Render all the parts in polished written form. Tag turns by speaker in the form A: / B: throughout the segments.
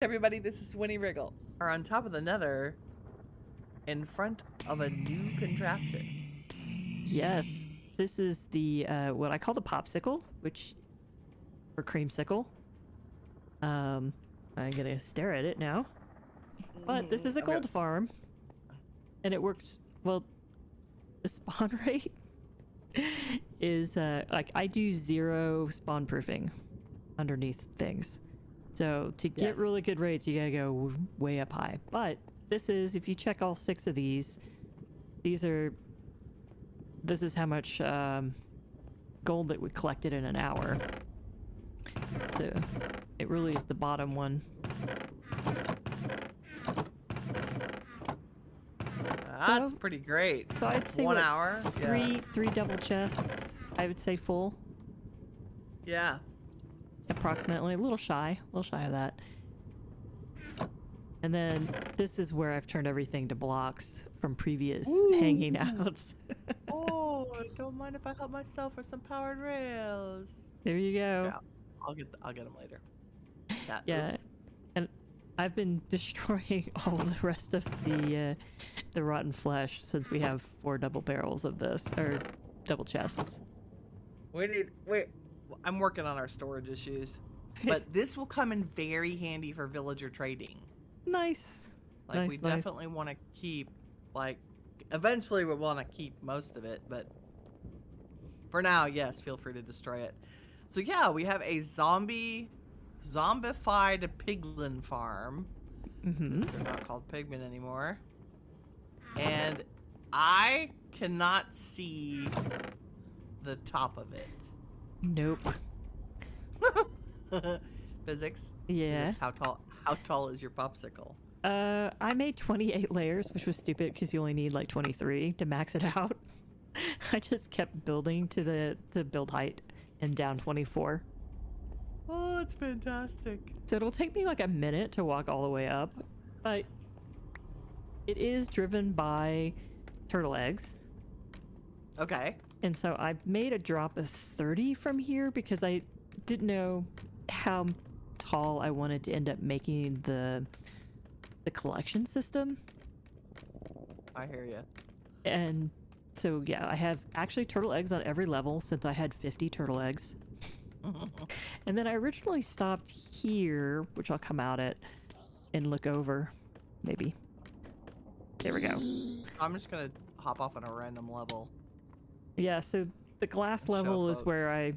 A: Everybody, this is Winnie Wriggle. Are on top of the Nether in front of a new contraption.
B: Yes, this is the what I call the popsicle, which or creamsicle. I'm gonna stare at it now. But this is a gold farm, and it works well. The spawn rate is like I do 0 spawn proofing underneath things. So to get really good rates, you gotta go way up high. But this is, if you check all 6 of these this is how much gold that we collected in an hour. So it really is the bottom one.
A: That's pretty great.
B: So I'd say
A: 1 hour,
B: three double chests. I would say full.
A: Yeah.
B: Approximately, a little shy of that. And then this is where I've turned everything to blocks from previous hanging outs.
A: Oh, don't mind if I help myself for some powered rails.
B: There you go.
A: Yeah, I'll get them later.
B: Yeah. Oops. And I've been destroying all the rest of the rotten flesh since we have 4 double barrels of this, or double chests.
A: Wait, I'm working on our storage issues, but this will come in very handy for villager trading.
B: Nice.
A: Like, we definitely want to keep, like, eventually we want to keep most of it, but for now, yes, feel free to destroy it. So yeah, we have a zombified piglin farm. They're not called Pigman anymore. And I cannot see the top of it.
B: Nope.
A: Physics?
B: Yeah.
A: Physics, how tall is your popsicle?
B: I made 28 layers, which was stupid because you only need like 23 to max it out. I just kept building to build height and down 24.
A: Oh, that's fantastic.
B: So it'll take me like a minute to walk all the way up, but it is driven by turtle eggs.
A: Okay.
B: And so I made a drop of 30 from here because I didn't know how tall I wanted to end up making the collection system.
A: I hear you.
B: And so yeah, I have actually turtle eggs on every level since I had 50 turtle eggs. And then I originally stopped here, which I'll come out at and look over, maybe. There we go.
A: I'm just gonna hop off on a random level.
B: Yeah, so the glass level is where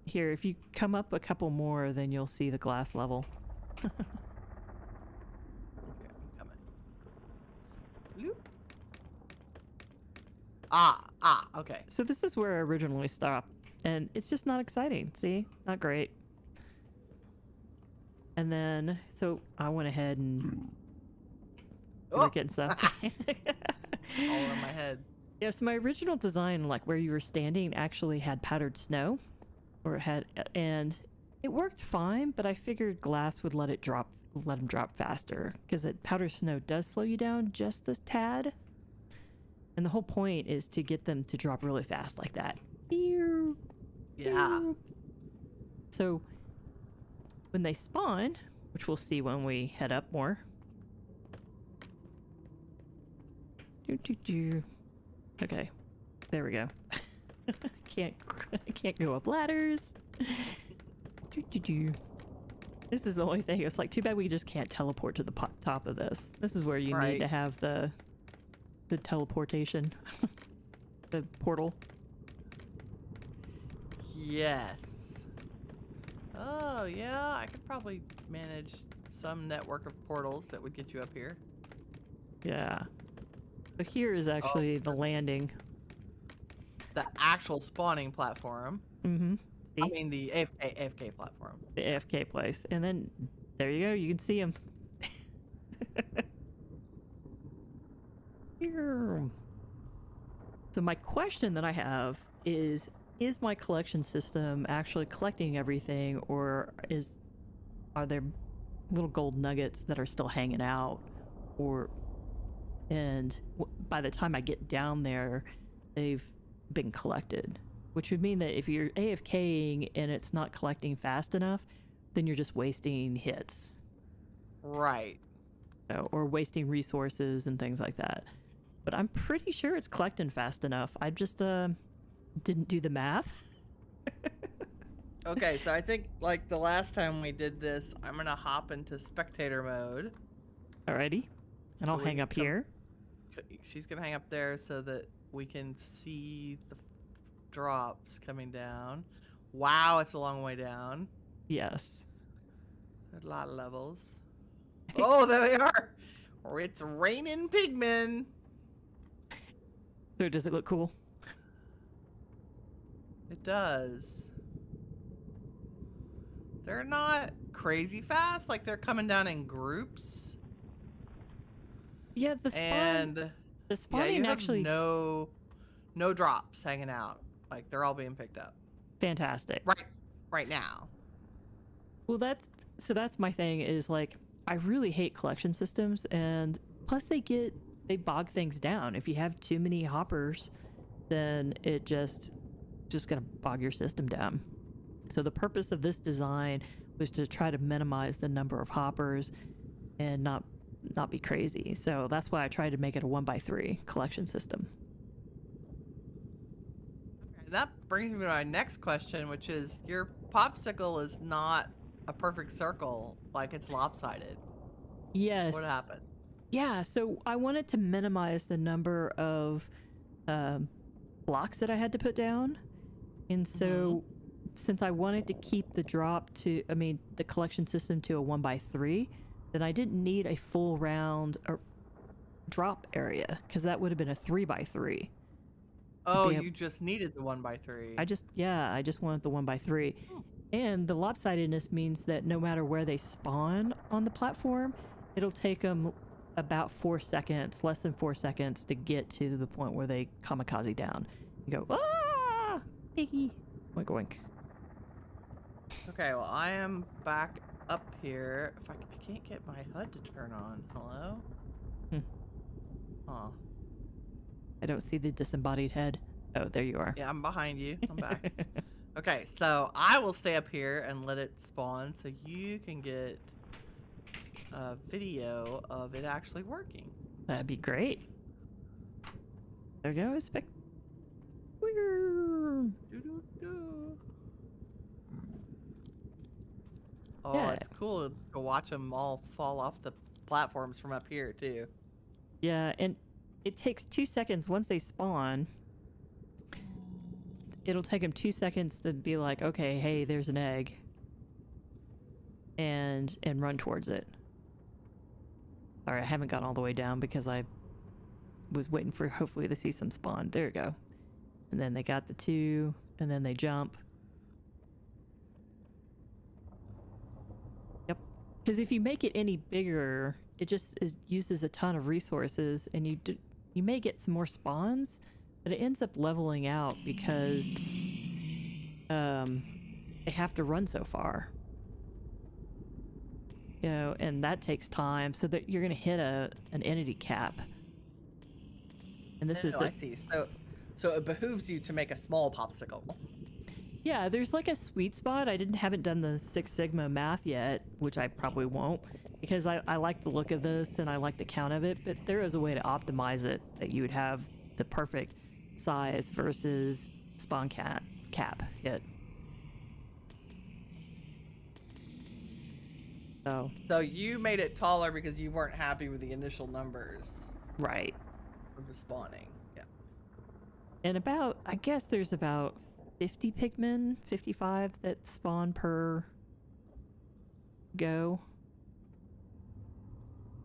B: here, if you come up a couple more, then you'll see the glass level.
A: Okay, I'm coming. Okay.
B: So this is where I originally stopped, and it's just not exciting. See? Not great. And then, so I went ahead and we're getting stuff.
A: All in my head.
B: Yeah, so my original design, like where you were standing, actually had powdered snow, and it worked fine, but I figured glass would let them drop faster, because powdered snow does slow you down just a tad. And the whole point is to get them to drop really fast like that.
A: Yeah.
B: So when they spawn, which we'll see when we head up more. Okay, there we go. I can't go up ladders. This is the only thing. It's like, too bad we just can't teleport to the top of this. This is where you need to have the teleportation, the portal.
A: Yes. Oh yeah, I could probably manage some network of portals that would get you up here.
B: Yeah. So here is actually the landing.
A: The actual spawning platform.
B: Mm-hmm. See?
A: I mean the AFK platform.
B: The AFK place. And then, there you go, you can see him. So my question that I have is my collection system actually collecting everything, or are there little gold nuggets that are still hanging out, and by the time I get down there, they've been collected, which would mean that if you're AFKing and it's not collecting fast enough, then you're just wasting hits.
A: Right.
B: So, or wasting resources and things like that. But I'm pretty sure it's collecting fast enough. I just didn't do the math.
A: Okay, so I think like the last time we did this, I'm gonna hop into spectator mode.
B: Alrighty. And
A: So
B: I'll
A: we
B: hang
A: can
B: up here.
A: She's gonna hang up there so that we can see the drops coming down. Wow, it's a long way down.
B: Yes.
A: A lot of levels.
B: I think
A: Oh, there they are. Or it's raining pigmen.
B: so. Does it look cool?
A: It does. They're not crazy fast. Like they're coming down in groups.
B: Yeah, the
A: And yeah,
B: spawning
A: you have
B: actually
A: no drops hanging out. Like they're all being picked up.
B: fantastic.
A: Right now.
B: Well, that's my thing is like I really hate collection systems, and plus they bog things down. If you have too many hoppers, then it just gonna bog your system down. So the purpose of this design was to try to minimize the number of hoppers and not be crazy. So that's why I tried to make it a 1x3 collection system.
A: Okay, that brings me to my next question, which is your popsicle is not a perfect circle, like it's lopsided.
B: Yes.
A: What happened?
B: Yeah, so I wanted to minimize the number of blocks that I had to put down. And so since I wanted to keep the the collection system to a 1x3, then I didn't need a full round drop area, because that would have been a 3x3.
A: Oh, you just needed the 1x3.
B: I just wanted the 1x3. And the lopsidedness means that no matter where they spawn on the platform, it'll take them about 4 seconds, less than 4 seconds, to get to the point where they kamikaze down. You go, ah, piggy, oink oink.
A: Okay, well I am back up here. If I can't get my HUD to turn on. Hello? Huh.
B: I don't see the disembodied head. Oh, there you are.
A: Yeah, I'm behind you. I'm back. Okay, so I will stay up here and let it spawn so you can get a video of it actually working.
B: That'd be great. There goes spec.
A: Oh,
B: Yeah.
A: it's cool to watch them all fall off the platforms from up here too.
B: Yeah, and it takes 2 seconds once they spawn. It'll take them 2 seconds to be like, okay, hey, there's an egg, and run towards it. All right, I haven't gotten all the way down because I was waiting for hopefully to see some spawn. There we go. And then they got the 2, and then they jump. Yep. Because if you make it any bigger, it just uses a ton of resources, and you may get some more spawns, but it ends up leveling out because they have to run so far. You know, and that takes time, so that you're going to hit an entity cap. And this is
A: I see. So it behooves you to make a small popsicle.
B: Yeah, there's like a sweet spot. I haven't done the Six Sigma math yet, which I probably won't, because I like the look of this and I like the count of it, but there is a way to optimize it that you would have the perfect size versus spawn cap hit.
A: So you made it taller because you weren't happy with the initial numbers.
B: Right.
A: Of the spawning. Yeah.
B: And I guess there's about 50 pigmen, 55 that spawn per go.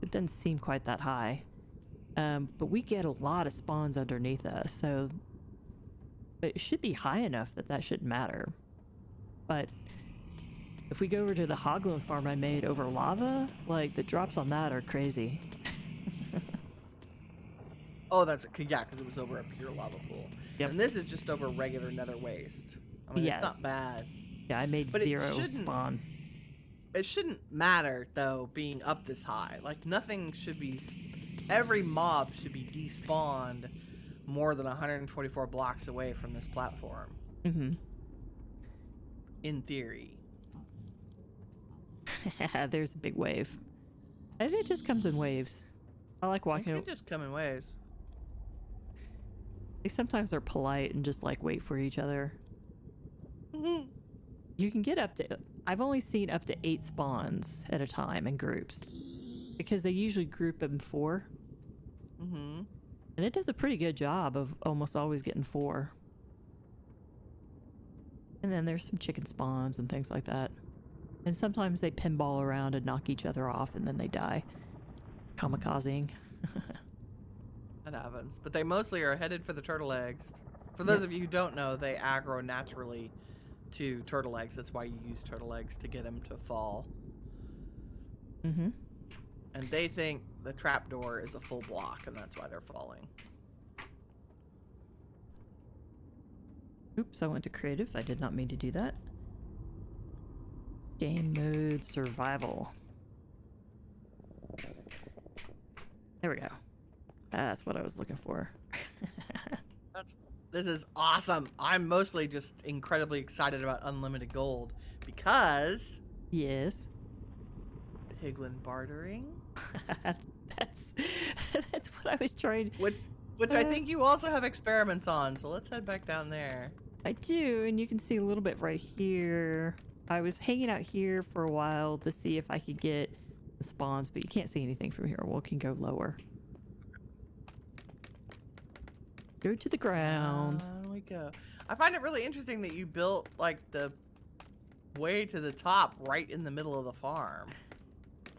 B: It doesn't seem quite that high. But we get a lot of spawns underneath us, so it should be high enough that shouldn't matter. But if we go over to the Hoglin farm I made over lava, like the drops on that are crazy.
A: Oh, that's yeah, because it was over a pure lava pool.
B: Yep.
A: And this is just over regular nether waste. I mean,
B: Yes.
A: it's not bad.
B: Yeah, I made
A: But it
B: 0
A: shouldn't-
B: spawn.
A: It shouldn't matter though, being up this high. Like nothing should be. Every mob should be despawned more than 124 blocks away from this platform.
B: Mm-hmm.
A: In theory.
B: There's a big wave. I think it just comes in waves. I like
A: I
B: walking.
A: think they just come in waves.
B: They sometimes are polite and just like wait for each other. You can get up to. I've only seen up to 8 spawns at a time in groups because they usually group them 4.
A: Mm-hmm.
B: And it does a pretty good job of almost always getting 4. And then there's some chicken spawns and things like that. And sometimes they pinball around and knock each other off and then they die. Kamikazing.
A: That happens. But they mostly are headed for the turtle eggs. For those of you who don't know, they aggro naturally to turtle eggs. That's why you use turtle eggs, to get them to fall.
B: Mm-hmm.
A: And they think the trapdoor is a full block, and that's why they're falling.
B: Oops, I went to creative. I did not mean to do that. Game mode survival. There we go. That's what I was looking for.
A: This is awesome. I'm mostly just incredibly excited about unlimited gold because
B: Yes.
A: Piglin bartering,
B: that's what I was trying.
A: which I think you also have experiments on. So let's head back down there.
B: I do, and you can see a little bit right here. I was hanging out here for a while to see if I could get the spawns, but you can't see anything from here. We can go lower. Go to the ground.
A: Down we go. I find it really interesting that you built like the way to the top right in the middle of the farm.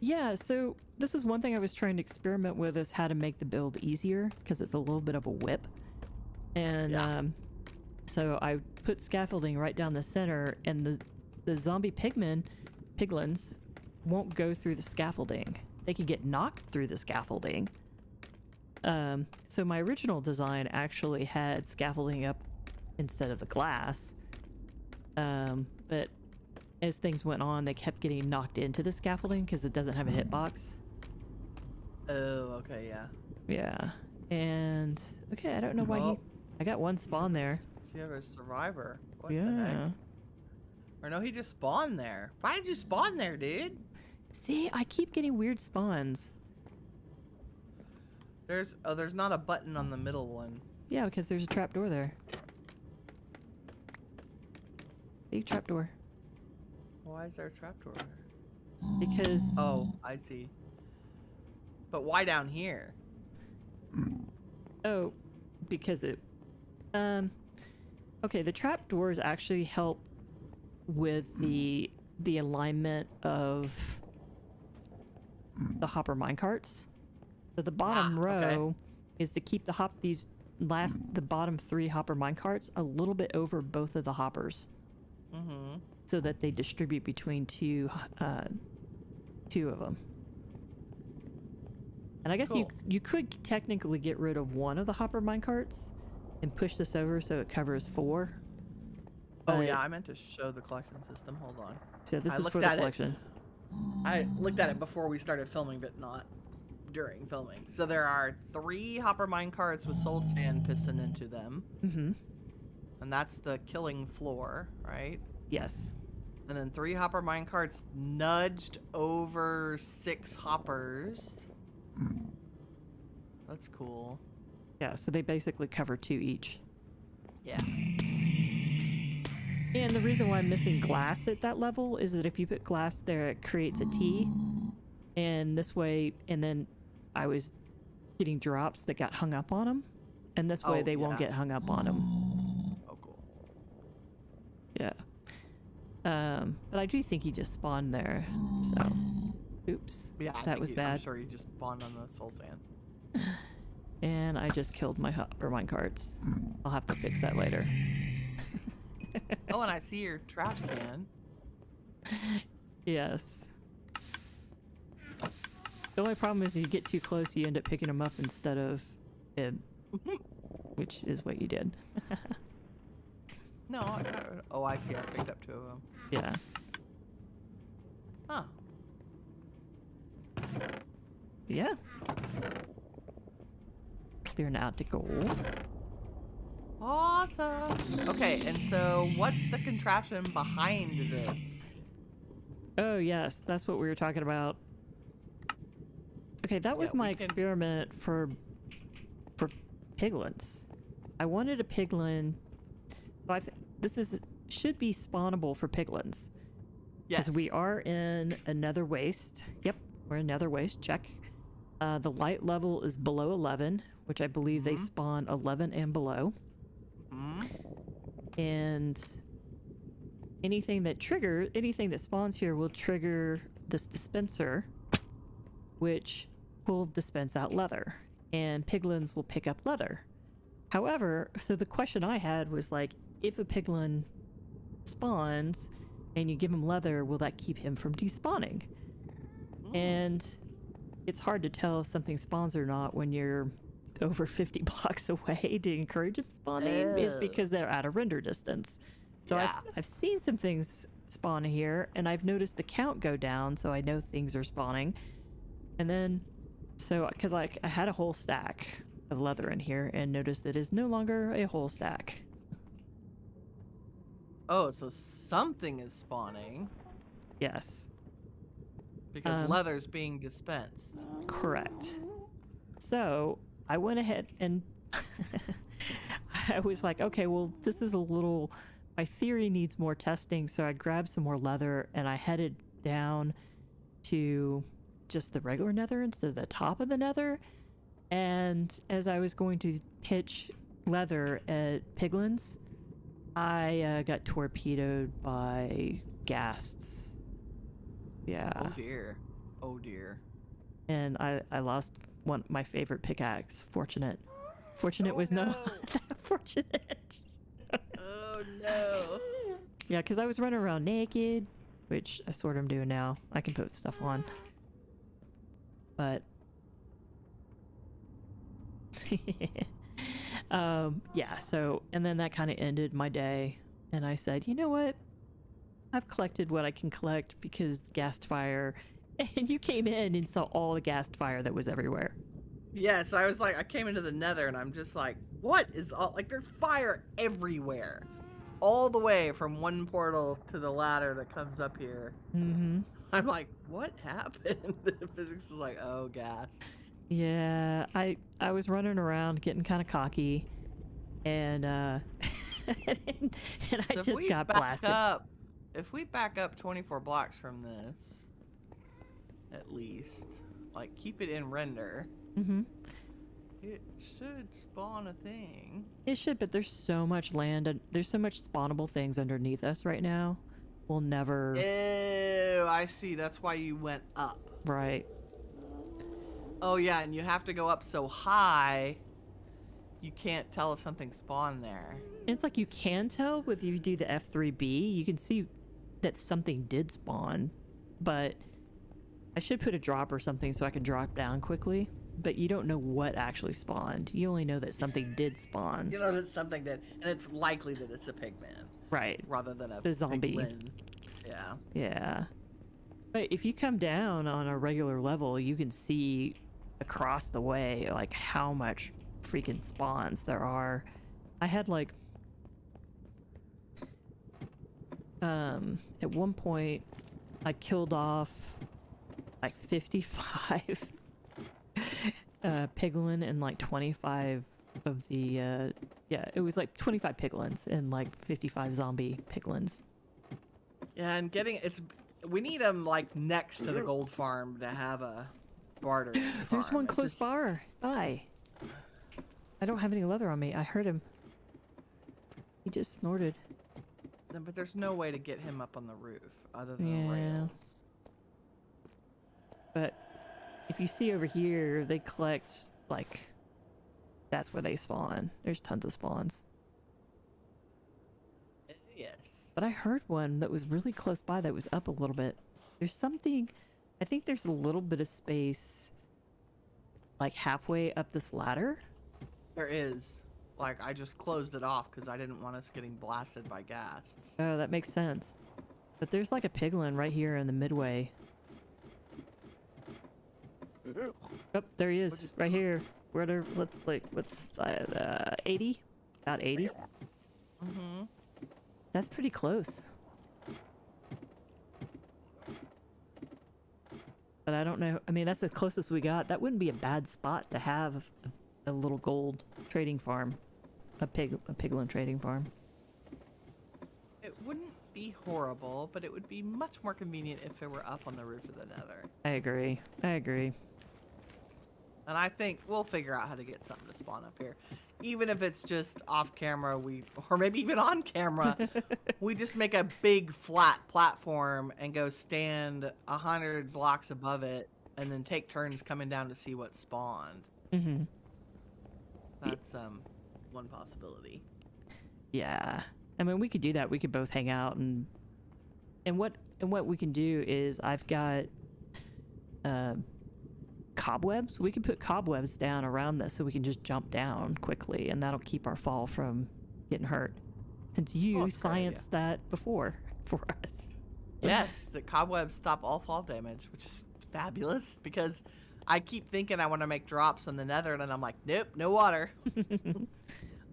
B: Yeah, so this is one thing I was trying to experiment with, is how to make the build easier, because it's a little bit of a whip. And so I put scaffolding right down the center, and the zombie piglins won't go through the scaffolding. They can get knocked through the scaffolding. So my original design actually had scaffolding up instead of the glass. But as things went on, they kept getting knocked into the scaffolding because it doesn't have a hitbox.
A: Oh, okay, yeah.
B: Yeah. And okay, I don't know why I got one spawn there.
A: You have a survivor. What
B: Yeah.
A: the heck? Or no, he just spawned there. Why did you spawn there, dude?
B: See, I keep getting weird spawns.
A: There's not a button on the middle one.
B: Yeah, because there's a trapdoor there. Big trapdoor.
A: Why is there a trapdoor there?
B: Because
A: Oh, I see. But why down here?
B: because it okay, the trapdoors actually help with the alignment of the hopper minecarts. So the bottom row is to keep the bottom 3 hopper minecarts a little bit over both of the hoppers.
A: Mm-hmm.
B: So that they distribute between two of them. And I guess
A: Cool.
B: you could technically get rid of one of the hopper minecarts and push this over so it covers 4.
A: Oh yeah, I meant to show the collection system. Hold on.
B: So this
A: I
B: is
A: looked
B: for the
A: at it.
B: collection.
A: I looked at it before we started filming, but not during filming. So there are 3 hopper minecarts with soul sand piston into them.
B: Mm-hmm.
A: And that's the killing floor, right?
B: Yes.
A: And then 3 hopper minecarts nudged over 6 hoppers. That's cool.
B: Yeah, so they basically cover 2 each.
A: Yeah.
B: And the reason why I'm missing glass at that level is that if you put glass there, it creates a T. And this way, and then I was getting drops that got hung up on them. And this way they won't get hung up on them.
A: Oh, cool.
B: Yeah. But I do think he just spawned there. So, oops.
A: Yeah,
B: that was bad.
A: I'm sure you just spawned on the soul sand.
B: And I just killed my hopper minecarts. I'll have to fix that later.
A: Oh, and I see your trash can.
B: Yes. The only problem is you get too close, you end up picking them up instead of him, which is what you did.
A: No, I see. I picked up 2 of them.
B: Yeah.
A: Huh.
B: Yeah. Clearing out the gold.
A: Awesome. Okay, and so what's the contraption behind this?
B: Oh, yes. That's what we were talking about. Okay, that was
A: Yeah,
B: my
A: we can-
B: experiment for piglins. I wanted a piglin. So this should be spawnable for piglins.
A: Yes.
B: Because we are in a nether waste. Yep, we're in nether waste. Check. The light level is below 11, which I believe they spawn 11 and below. And anything that spawns here will trigger this dispenser, which will dispense out leather, and piglins will pick up leather. However, so the question I had was like, if a piglin spawns and you give him leather, will that keep him from despawning? And it's hard to tell if something spawns or not when you're over 50 blocks away to encourage them spawning, is because they're at a render distance. So
A: Yeah.
B: I've seen some things spawn here, and I've noticed the count go down, so I know things are spawning. And then, so, because I had a whole stack of leather in here and noticed that it is no longer a whole stack.
A: Oh, so something is spawning
B: Yes.
A: because leather's being dispensed.
B: Correct. So I went ahead and I was like, okay, well, this is a little, my theory needs more testing. So I grabbed some more leather and I headed down to just the regular nether instead of the top of the nether. And as I was going to pitch leather at piglins, I got torpedoed by ghasts. Yeah.
A: Oh dear. Oh dear.
B: And I lost my favorite pickaxe. Fortunate was
A: no.
B: not that fortunate.
A: Oh no.
B: Yeah, because I was running around naked, which I sort of am doing now. I can put stuff on. But yeah, so, and then that kind of ended my day, and I said, you know what? I've collected what I can collect because ghast fire, and you came in and saw all the ghast fire that was everywhere.
A: Yes, I was like, I came into the nether and I'm just like, what is all, like, there's fire everywhere. All the way from one portal to the ladder that comes up here.
B: Mm-hmm.
A: I'm like, what happened? Physics is like, oh, ghasts.
B: Yeah, I was running around getting kind of cocky, and and I
A: So
B: just got blasted.
A: If we back up 24 blocks from this, at least, like, keep it in render, it should spawn a thing.
B: It should, but there's so much land and there's so much spawnable things underneath us right now. We'll never.
A: Ew, I see. That's why you went up.
B: Right.
A: Oh yeah, and you have to go up so high, you can't tell if something spawned there.
B: It's like you can tell if you do the F3B, you can see that something did spawn, but I should put a drop or something so I can drop down quickly, but you don't know what actually spawned. You only know that something did spawn.
A: You know that something did, and it's likely that it's a pigman.
B: Right.
A: Rather than a
B: zombie.
A: piglin. Yeah.
B: Yeah. But if you come down on a regular level, you can see across the way like how much freaking spawns there are. I had like at one point I killed off like 55 piglin and like 25 of the yeah, it was like 25 piglins and like 55 zombie piglins.
A: Yeah, and we need them like next to the gold farm to have a bartering farm.
B: There's one
A: It's
B: close
A: just-
B: by. I don't have any leather on me. I heard him. He just snorted.
A: No, but there's no way to get him up on the roof other than
B: Yeah.
A: rails.
B: But if you see over here, they collect, like, that's where they spawn. There's tons of spawns.
A: Yes.
B: But I heard one that was really close by that was up a little bit. There's something, I think there's a little bit of space, like, halfway up this ladder.
A: There is. Like, I just closed it off because I didn't want us getting blasted by ghasts.
B: Oh, that makes sense. But there's, like, a piglin right here in the midway. Oh, there he is, right here. What's 80? About 80?
A: Mm-hmm.
B: That's pretty close. But I don't know. I mean, that's the closest we got. That wouldn't be a bad spot to have a little gold trading farm, a piglin trading farm.
A: It wouldn't be horrible, but it would be much more convenient if it were up on the roof of the Nether.
B: I agree. I agree.
A: And I think we'll figure out how to get something to spawn up here. Even if it's just off camera, or maybe even on camera, we just make a big flat platform and go stand 100 blocks above it and then take turns coming down to see what spawned.
B: Mm-hmm.
A: That's one possibility.
B: Yeah. I mean, we could do that. We could both hang out and what we can do is I've got cobwebs. We can put cobwebs down around this so we can just jump down quickly, and that'll keep our fall from getting hurt. Since you scienced that before for us.
A: Yes, the cobwebs stop all fall damage, which is fabulous because I keep thinking I want to make drops on the Nether, and I'm like, nope, no water.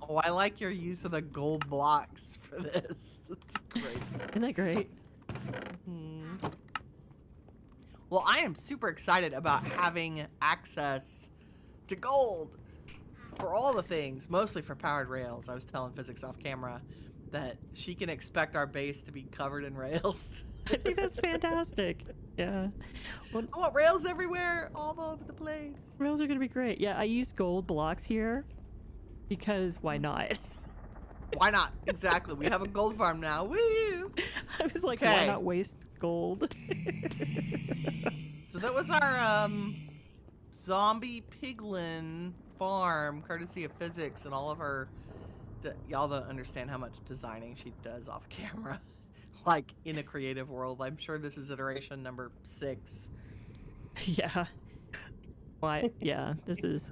A: Oh, I like your use of the gold blocks for this. That's great.
B: Isn't that great?
A: Mm-hmm. Well, I am super excited about having access to gold for all the things, mostly for powered rails. I was telling Physics off camera that she can expect our base to be covered in rails.
B: I think that's fantastic. Yeah. Well,
A: I want rails everywhere, all over the place.
B: rails are going to be great. Yeah, I use gold blocks here because why not?
A: Why not? Exactly. We have a gold farm now. Woo!
B: I was like, why not waste gold?
A: So that was our Zombie Piglin farm, courtesy of Physics, and all of her. Y'all don't understand how much designing she does off camera. Like in a creative world. I'm sure this is iteration number 6.
B: Yeah. Why? Yeah, this is.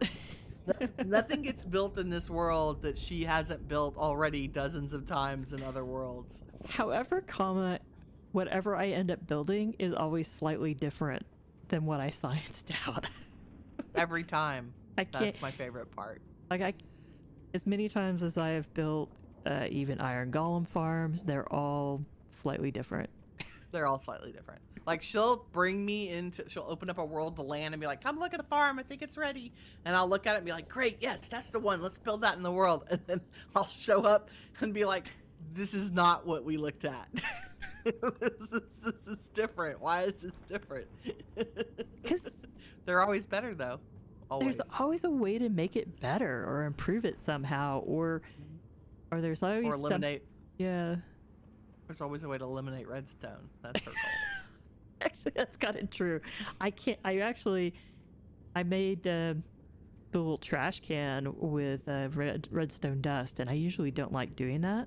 A: Nothing gets built in this world that she hasn't built already dozens of times in other worlds.
B: However, whatever I end up building is always slightly different than what I scienced out.
A: Every time.
B: I can't,
A: That's my favorite part.
B: like as many times as I have built even iron golem farms, they're all slightly different.
A: They're all slightly different. Like she'll open up a world to land and be like, come look at the farm, I think it's ready. And I'll look at it and be like, great, yes, that's the one, let's build that in the world. And then I'll show up and be like, this is not what we looked at. This is different. Why is this different?
B: Because
A: they're always better though. Always.
B: There's always a way to make it better or improve it somehow, or there's always
A: eliminate.
B: Yeah.
A: There's always a way to eliminate redstone. That's her goal.
B: Actually, that's kind of true. I made the little trash can with redstone dust, and I usually don't like doing that.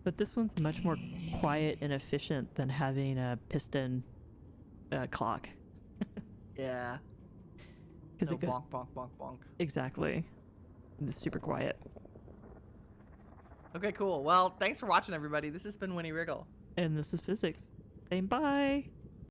B: But this one's much more quiet and efficient than having a piston clock.
A: Yeah.
B: Because it goes
A: bonk, bonk, bonk, bonk.
B: Exactly. And it's super quiet.
A: Okay, cool. Well, thanks for watching, everybody. This has been Winnie Wriggle.
B: And this is Physics. Saying bye.